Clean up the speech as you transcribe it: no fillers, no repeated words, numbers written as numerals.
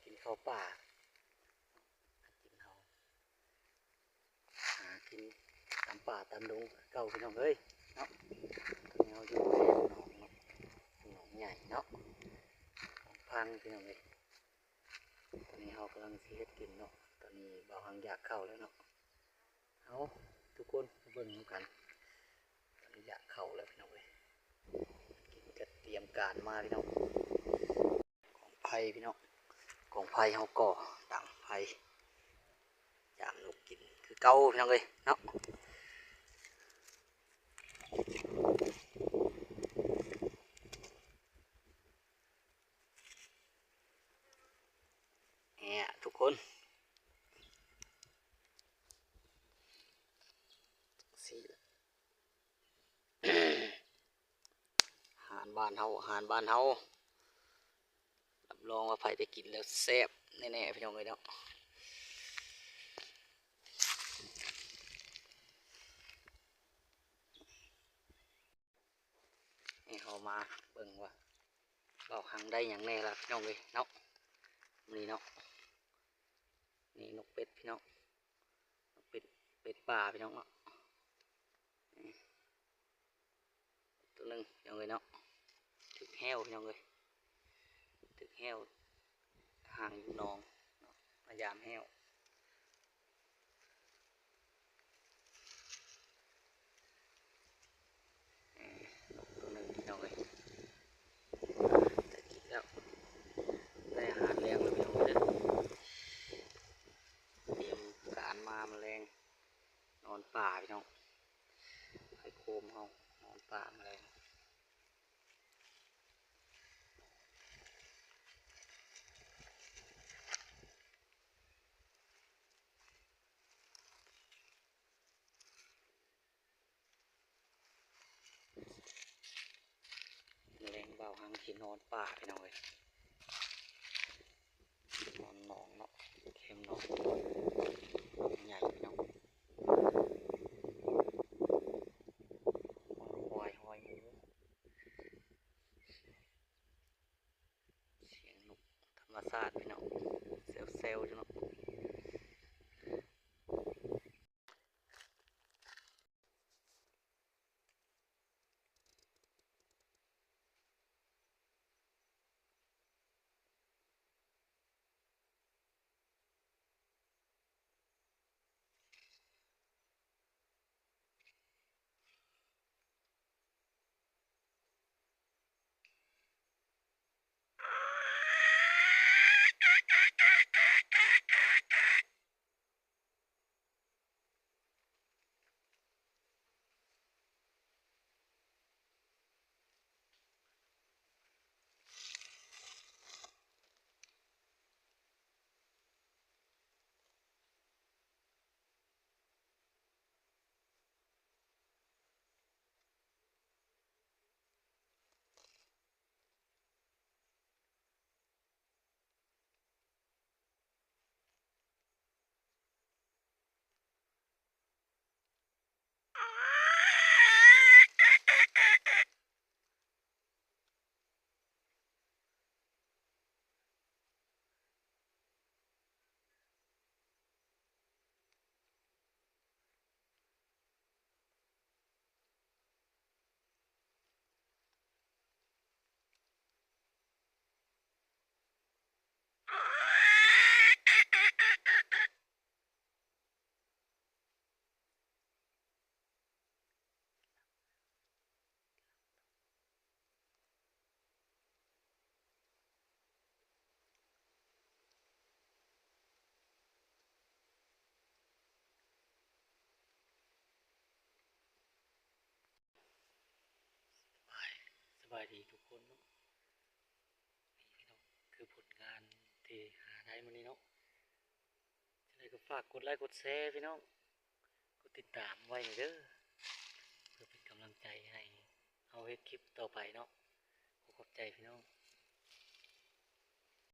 กินข้าวป่ากินเฮาหากินตามป่าตามดงเก่าพี่น้องเอ้ยเนาะเฮาอยู่หนองใหญ่เนาะพังพี่น้องเอ้ยตอนนี้เฮากำลังสิเฮ็ดกินเนาะตอนนี้บ่าวหังอยากเข้าแล้วเนาะเอาทุกคนเบิ่งกันตอนนี้อยากเข้าแล้วพี่น้องเอ้ยกินก็เตรียมการมาพี่น้องของไผพี่น้องของไผเฮาก่อดังไผยามนกกินคือเก่าพี่น้องเอ้ยเนาะเนี่ยทุกคนอาหารบ้านเฮารับรองว่าไผได้กินแล้วแซ่บแน่ๆพี่น้องเอ้ยเนาะนี่เฮามาเบิ่งว่าเราหังได้หยังแน่ล่ะพี่น้องเอ้ยเนาะนี่เนาะนี่นกเป็ดพี่น้องนกเป็ดป่าพี่น้องเนาะตัวนึงพี่น้องเอ้ยเนาะถึกแห้วพี่น้องเอ้ยถึกแห้วห่างอยู่นองพยายามแห้วตัวนึงพี่น้องเอ้ยแต่กินแล้วได้อาหารแรงแล้วพี่น้องเอ้ยเตรียมการมาแมลงนอนป่าพี่น้องไอ้โคมเฮานอนป่าแมลงเบาหังสินอนป่าพี่น้องเอ้ยนอนหนองเนาะเข้มหนองใหญ่พี่น้องหอยหมูเสียงนกธรรมชาติพี่น้องเซลอยู่เนาะสบายดีทุกคนเนาะนี่พี่น้องคือผลงานที่หาได้มื้อนี้เนาะจังได๋ก็ฝากกดไลค์กดแชร์พี่น้องกดติดตามไว้เด้อเพื่อเป็นกำลังใจให้เฮาเฮ็ดคลิปต่อไปเนาะขอบใจพี่น้อง